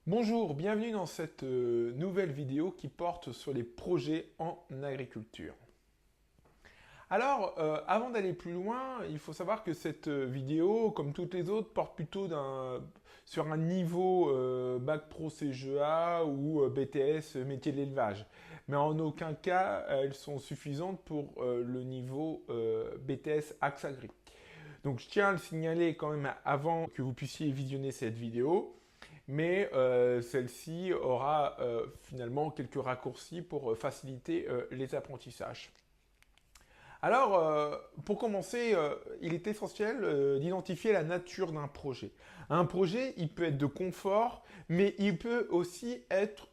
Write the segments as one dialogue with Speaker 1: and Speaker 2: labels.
Speaker 1: Bonjour, bienvenue dans cette nouvelle vidéo qui porte sur les projets en agriculture. Alors, avant d'aller plus loin, il faut savoir que cette vidéo, comme toutes les autres, porte plutôt sur un niveau Bac Pro CGA ou BTS métier de l'élevage. Mais en aucun cas, elles sont suffisantes pour le niveau BTS Axe Agri. Donc, je tiens à le signaler quand même avant que vous puissiez visionner cette vidéo. Mais celle-ci aura finalement quelques raccourcis pour faciliter les apprentissages. Alors, pour commencer, il est essentiel d'identifier la nature d'un projet. Un projet, il peut être de confort, mais il peut aussi être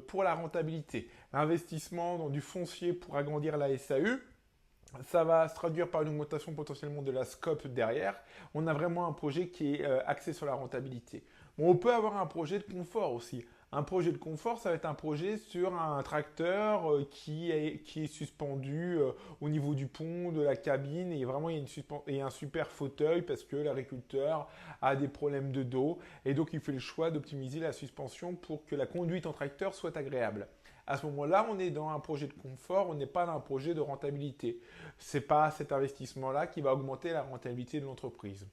Speaker 1: pour la rentabilité. L'investissement dans du foncier pour agrandir la SAU, ça va se traduire par une augmentation potentiellement de la scope derrière. On a vraiment un projet qui est axé sur la rentabilité. Bon, on peut avoir un projet de confort aussi. Un projet de confort, ça va être un projet sur un tracteur qui est suspendu au niveau du pont, de la cabine, et vraiment il y a un super fauteuil parce que l'agriculteur a des problèmes de dos, et donc il fait le choix d'optimiser la suspension pour que la conduite en tracteur soit agréable. À ce moment-là, on est dans un projet de confort, on n'est pas dans un projet de rentabilité. Ce n'est pas cet investissement-là qui va augmenter la rentabilité de l'entreprise.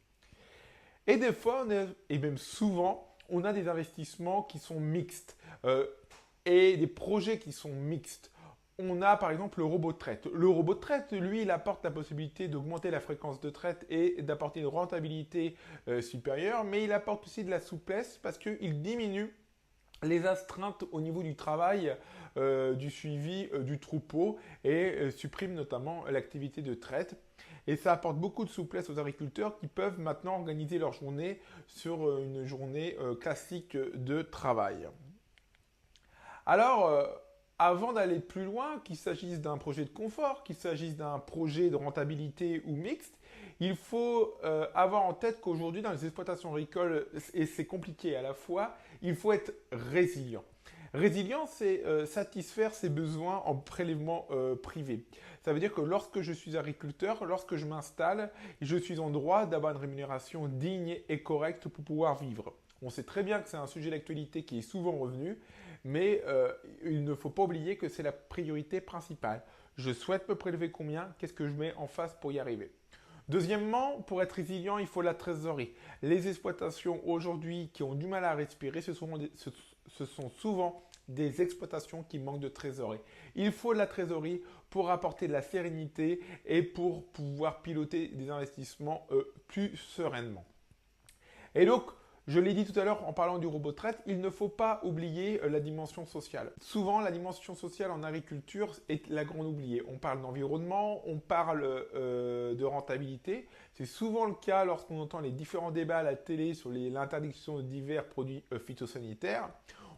Speaker 1: Et des fois, et même souvent, on a des investissements qui sont mixtes et des projets qui sont mixtes. On a par exemple le robot de traite. Le robot de traite, lui, il apporte la possibilité d'augmenter la fréquence de traite et d'apporter une rentabilité supérieure, mais il apporte aussi de la souplesse parce qu'il diminue les astreintes au niveau du travail, du suivi du troupeau et supprime notamment l'activité de traite. Et ça apporte beaucoup de souplesse aux agriculteurs qui peuvent maintenant organiser leur journée sur une journée classique de travail. Alors, avant d'aller plus loin, qu'il s'agisse d'un projet de confort, qu'il s'agisse d'un projet de rentabilité ou mixte, il faut avoir en tête qu'aujourd'hui, dans les exploitations agricoles, et c'est compliqué à la fois, il faut être résilient. Résilient, c'est satisfaire ses besoins en prélèvement privé. Ça veut dire que lorsque je suis agriculteur, lorsque je m'installe, je suis en droit d'avoir une rémunération digne et correcte pour pouvoir vivre. On sait très bien que c'est un sujet d'actualité qui est souvent revenu, mais il ne faut pas oublier que c'est la priorité principale. Je souhaite me prélever combien? Qu'est-ce que je mets en face pour y arriver? Deuxièmement, pour être résilient, il faut la trésorerie. Les exploitations aujourd'hui qui ont du mal à respirer, ce sont souvent des exploitations qui manquent de trésorerie. Il faut de la trésorerie pour apporter de la sérénité et pour pouvoir piloter des investissements plus sereinement. Et donc, je l'ai dit tout à l'heure en parlant du robot de traite, il ne faut pas oublier la dimension sociale. Souvent, la dimension sociale en agriculture est la grande oubliée. On parle d'environnement, on parle de rentabilité. C'est souvent le cas lorsqu'on entend les différents débats à la télé sur l'interdiction de divers produits phytosanitaires.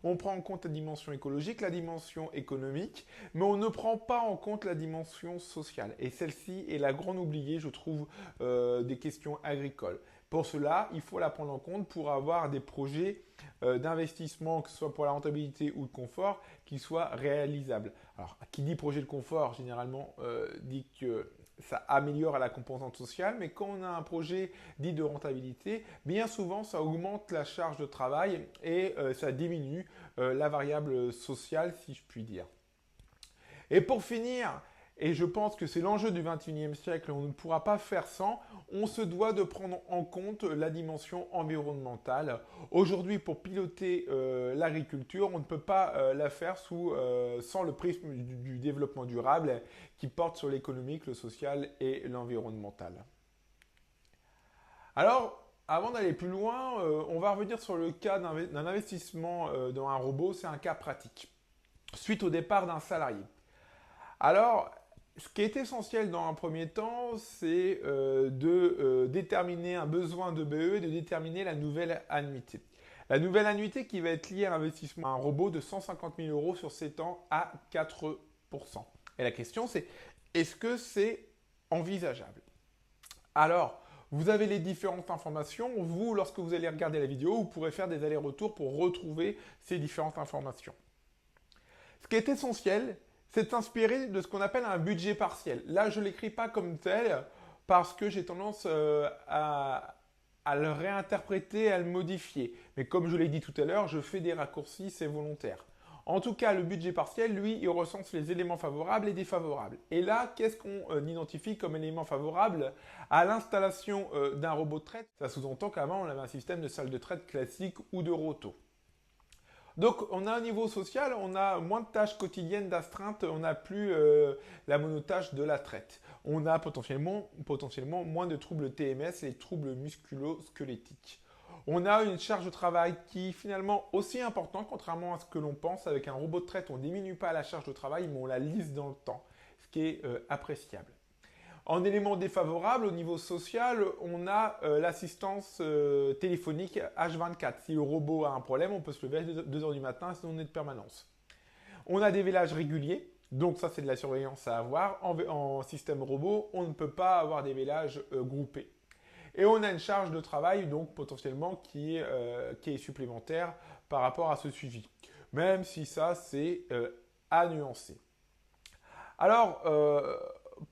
Speaker 1: On prend en compte la dimension écologique, la dimension économique, mais on ne prend pas en compte la dimension sociale. Et celle-ci est la grande oubliée, je trouve, des questions agricoles. Pour cela, il faut la prendre en compte pour avoir des projets d'investissement, que ce soit pour la rentabilité ou le confort, qui soient réalisables. Alors, qui dit projet de confort, généralement, dit que ça améliore la composante sociale, mais quand on a un projet dit de rentabilité, bien souvent, ça augmente la charge de travail et ça diminue la variable sociale, si je puis dire. Et pour finir, et je pense que c'est l'enjeu du XXIe siècle, on ne pourra pas faire sans, on se doit de prendre en compte la dimension environnementale. Aujourd'hui, pour piloter l'agriculture, on ne peut pas la faire sans le prisme du développement durable qui porte sur l'économique, le social et l'environnemental. Alors, avant d'aller plus loin, on va revenir sur le cas d'un investissement dans un robot, c'est un cas pratique, suite au départ d'un salarié. Alors, ce qui est essentiel dans un premier temps, c'est de déterminer un besoin de BE et de déterminer la nouvelle annuité. La nouvelle annuité qui va être liée à l'investissement à un robot de 150 000 euros sur 7 ans à 4%. Et la question, c'est est-ce que c'est envisageable? Alors, vous avez les différentes informations. Vous, lorsque vous allez regarder la vidéo, vous pourrez faire des allers-retours pour retrouver ces différentes informations. Ce qui est essentiel, c'est de s'inspirer de ce qu'on appelle un budget partiel. Là, je ne l'écris pas comme tel parce que j'ai tendance à à le réinterpréter, à le modifier. Mais comme je l'ai dit tout à l'heure, je fais des raccourcis, c'est volontaire. En tout cas, le budget partiel, lui, il recense les éléments favorables et défavorables. Et là, qu'est-ce qu'on identifie comme élément favorable à l'installation d'un robot de traite? Ça sous-entend qu'avant, on avait un système de salle de traite classique ou de roto. Donc, on a un niveau social, on a moins de tâches quotidiennes d'astreinte, on n'a plus la monotâche de la traite. On a potentiellement moins de troubles TMS, les troubles musculo-squelettiques. On a une charge de travail qui est finalement aussi importante, contrairement à ce que l'on pense. Avec un robot de traite, on ne diminue pas la charge de travail, mais on la lisse dans le temps, ce qui est appréciable. En élément défavorable, au niveau social, on a l'assistance téléphonique H24. Si le robot a un problème, on peut se lever à 2 heures du matin si on est de permanence. On a des vélages réguliers, donc ça c'est de la surveillance à avoir. En système robot, on ne peut pas avoir des vélages groupés. Et on a une charge de travail, donc potentiellement, qui est supplémentaire par rapport à ce suivi. Même si ça, c'est à nuancer. Alors,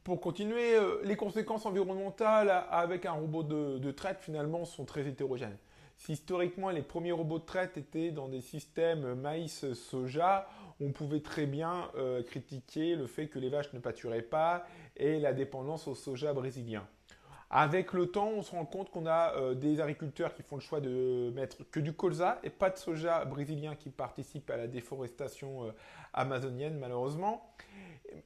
Speaker 1: pour continuer, les conséquences environnementales avec un robot de traite, finalement, sont très hétérogènes. Si historiquement, les premiers robots de traite étaient dans des systèmes maïs-soja, on pouvait très bien critiquer le fait que les vaches ne pâturaient pas et la dépendance au soja brésilien. Avec le temps, on se rend compte qu'on a des agriculteurs qui font le choix de mettre que du colza et pas de soja brésilien qui participe à la déforestation amazonienne malheureusement.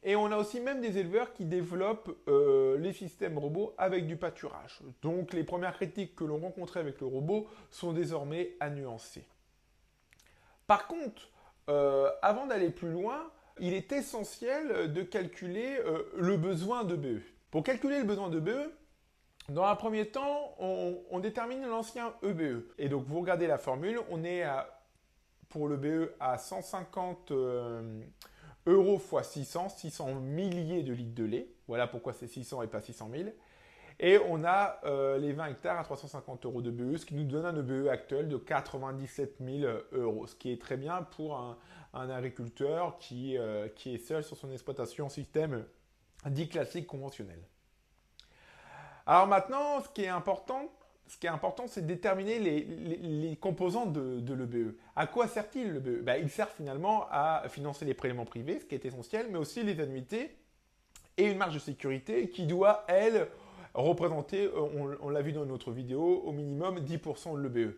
Speaker 1: Et on a aussi même des éleveurs qui développent les systèmes robots avec du pâturage. Donc les premières critiques que l'on rencontrait avec le robot sont désormais à nuancer. Par contre, avant d'aller plus loin, il est essentiel de calculer le besoin de BE. Pour calculer le besoin de BE, dans un premier temps, on détermine l'ancien EBE. Et donc, vous regardez la formule, on est pour le BE à 150 euros x 600 milliers de litres de lait. Voilà pourquoi c'est 600 et pas 600 000. Et on a les 20 hectares à 350 euros de BE, ce qui nous donne un EBE actuel de 97 000 euros. Ce qui est très bien pour un agriculteur qui est seul sur son exploitation en système dit classique conventionnel. Alors maintenant, ce qui est important, c'est de déterminer les composantes de l'EBE. À quoi sert-il l'EBE? Il sert finalement à financer les prélèvements privés, ce qui est essentiel, mais aussi les annuités et une marge de sécurité qui doit, elle, représenter, on l'a vu dans notre vidéo, au minimum 10% de l'EBE.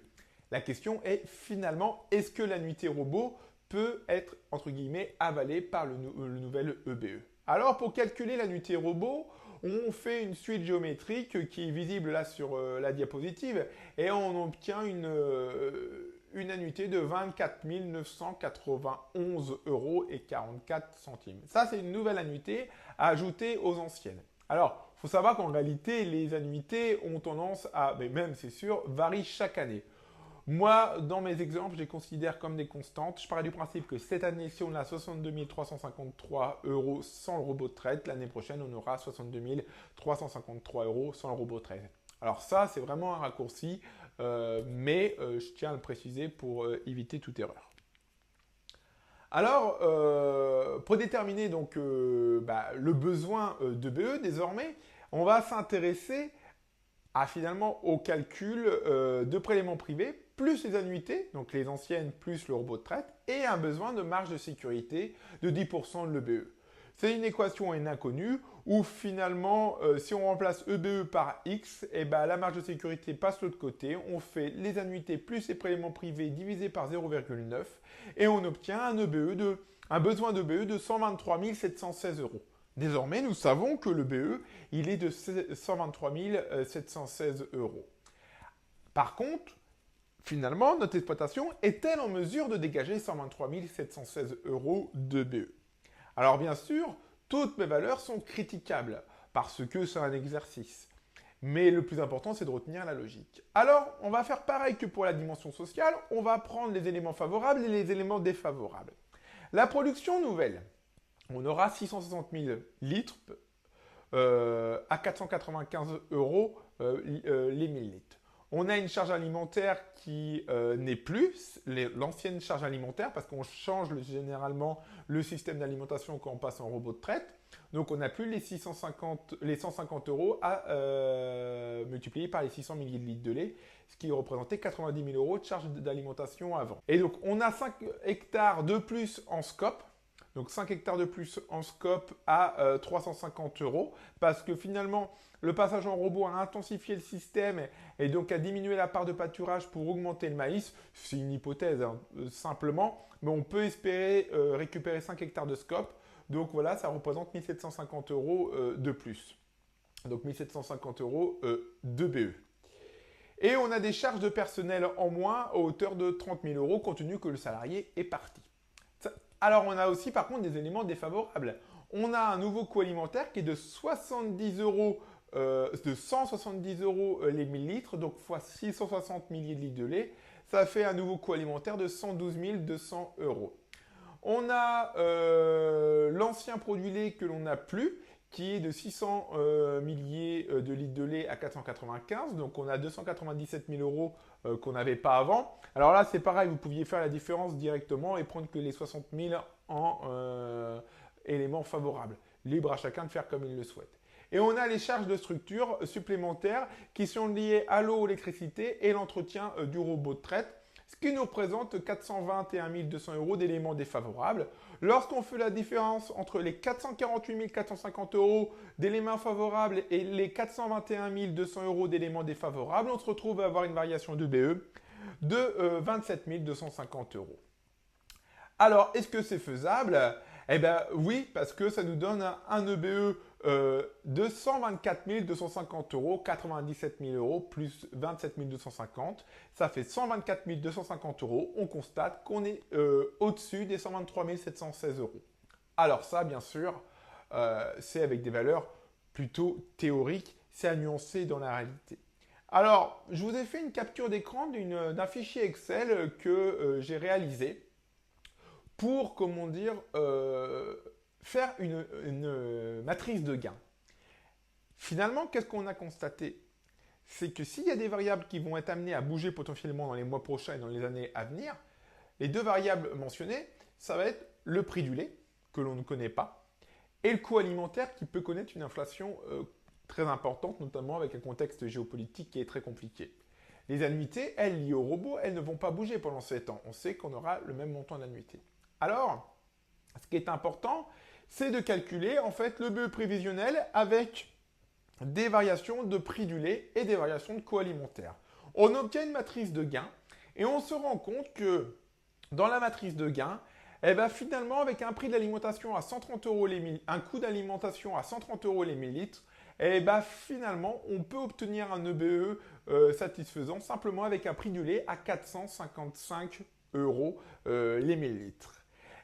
Speaker 1: La question est finalement, est-ce que l'annuité robot peut être, entre guillemets, avalée par le nouvel EBE? Alors pour calculer l'annuité robot, on fait une suite géométrique qui est visible là sur la diapositive et on obtient une annuité de 24 991 euros et 44 centimes. Ça, c'est une nouvelle annuité à ajouter aux anciennes. Alors, il faut savoir qu'en réalité, les annuités ont tendance à, mais même c'est sûr, varient chaque année. Moi, dans mes exemples, je les considère comme des constantes. Je pars du principe que cette année, si on a 62 353 euros sans le robot de traite, l'année prochaine, on aura 62 353 euros sans le robot de traite. Alors ça, c'est vraiment un raccourci, mais je tiens à le préciser pour éviter toute erreur. Alors, pour déterminer donc le besoin de BE, désormais, on va s'intéresser finalement au calcul de prélèvements privés plus les annuités, donc les anciennes plus le robot de traite, et un besoin de marge de sécurité de 10% de l'EBE. C'est une équation n inconnue où finalement, si on remplace EBE par X, la marge de sécurité passe de l'autre côté, on fait les annuités plus les prélèvements privés divisé par 0,9 et on obtient un besoin d'EBE de 123 716 euros. Désormais, nous savons que le BE, il est de 123 716 euros. Par contre, finalement, notre exploitation est-elle en mesure de dégager 123 716 euros de BE? Alors bien sûr, toutes mes valeurs sont critiquables parce que c'est un exercice. Mais le plus important, c'est de retenir la logique. Alors, on va faire pareil que pour la dimension sociale, on va prendre les éléments favorables et les éléments défavorables. La production nouvelle. On aura 660 000 litres à 495 euros les 1000 litres. On a une charge alimentaire qui n'est plus l'ancienne charge alimentaire parce qu'on change généralement le système d'alimentation quand on passe en robot de traite. Donc, on n'a plus les 150 euros à multiplier par les 600 millilitres de lait, ce qui représentait 90 000 euros de charges d'alimentation avant. Et donc, on a 5 hectares de plus en scope. Donc 5 hectares de plus en scope à 350 euros parce que finalement, le passage en robot a intensifié le système et donc a diminué la part de pâturage pour augmenter le maïs. C'est une hypothèse, hein, simplement, mais on peut espérer récupérer 5 hectares de scope. Donc voilà, ça représente 1750 euros de plus. Donc 1750 euros de BE. Et on a des charges de personnel en moins à hauteur de 30 000 euros compte tenu que le salarié est parti. Alors, on a aussi, par contre, des éléments défavorables. On a un nouveau coût alimentaire qui est de 170 euros les 1000 litres, donc fois 660 millilitres de lait. Ça fait un nouveau coût alimentaire de 112 200 euros. On a l'ancien produit lait que l'on n'a plus, qui est de 600 milliers de litres de lait à 495. Donc, on a 297 000 euros qu'on n'avait pas avant. Alors là, c'est pareil, vous pouviez faire la différence directement et prendre que les 60 000 en éléments favorables. Libre à chacun de faire comme il le souhaite. Et on a les charges de structure supplémentaires qui sont liées à l'eau, l'électricité et l'entretien du robot de traite, ce qui nous représente 421 200 euros d'éléments défavorables. Lorsqu'on fait la différence entre les 448 450 euros d'éléments favorables et les 421 200 euros d'éléments défavorables, on se retrouve à avoir une variation de BE de 27 250 euros. Alors, est-ce que c'est faisable? Eh bien oui, parce que ça nous donne un EBE de 124 250 euros, 97 000 euros plus 27 250. Ça fait 124 250 euros. On constate qu'on est au-dessus des 123 716 euros. Alors ça, bien sûr, c'est avec des valeurs plutôt théoriques. C'est à nuancer dans la réalité. Alors, je vous ai fait une capture d'écran d'un fichier Excel que j'ai réalisé pour, comment dire, faire une matrice de gain. Finalement, qu'est-ce qu'on a constaté? C'est que s'il y a des variables qui vont être amenées à bouger potentiellement dans les mois prochains et dans les années à venir, les deux variables mentionnées, ça va être le prix du lait, que l'on ne connaît pas, et le coût alimentaire qui peut connaître une inflation très importante, notamment avec un contexte géopolitique qui est très compliqué. Les annuités, elles, liées au robot, elles ne vont pas bouger pendant 7 ans. On sait qu'on aura le même montant d'annuités. Alors, ce qui est important, c'est de calculer en fait le BE prévisionnel avec des variations de prix du lait et des variations de coût alimentaire. On obtient une matrice de gain et on se rend compte que dans la matrice de gain, eh ben, finalement, avec un prix d'alimentation à 130 euros un coût d'alimentation à 130 euros les 1000 litres, eh ben, finalement, on peut obtenir un EBE satisfaisant simplement avec un prix du lait à 455 euros les 1000 litres.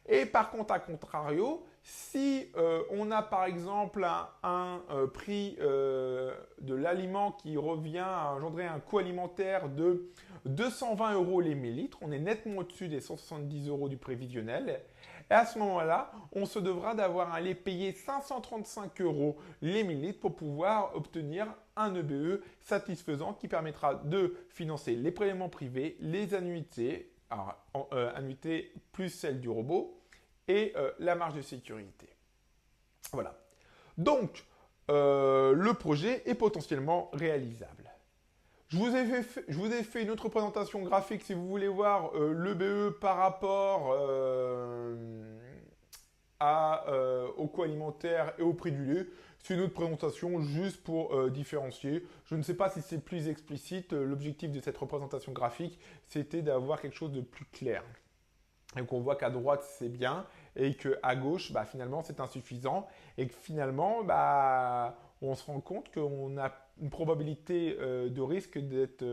Speaker 1: Et par contre, à contrario, si on a par exemple un prix de l'aliment qui revient à engendrer un coût alimentaire de 220 euros les 1000 litres, on est nettement au-dessus des 170 euros du prévisionnel. Et à ce moment-là, on se devra d'avoir un lait payé 535 euros les 1000 litres pour pouvoir obtenir un EBE satisfaisant qui permettra de financer les prélèvements privés, les annuités, annuités plus celle du robot et la marge de sécurité. Voilà. Donc, le projet est potentiellement réalisable. Je vous ai fait une autre présentation graphique si vous voulez voir le BE par rapport au coût alimentaire et au prix du lait. C'est une autre présentation juste pour différencier. Je ne sais pas si c'est plus explicite. L'objectif de cette représentation graphique, c'était d'avoir quelque chose de plus clair. Donc on voit qu'à droite c'est bien et qu'à gauche bah, finalement c'est insuffisant et que finalement bah, on se rend compte qu'on a une probabilité de risque d'être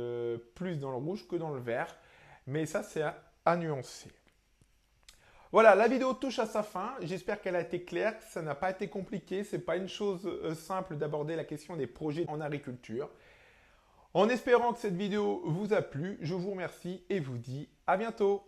Speaker 1: plus dans le rouge que dans le vert. Mais ça c'est à nuancer. Voilà, la vidéo touche à sa fin. J'espère qu'elle a été claire, que ça n'a pas été compliqué. Ce n'est pas une chose simple d'aborder la question des projets en agriculture. En espérant que cette vidéo vous a plu, je vous remercie et vous dis à bientôt.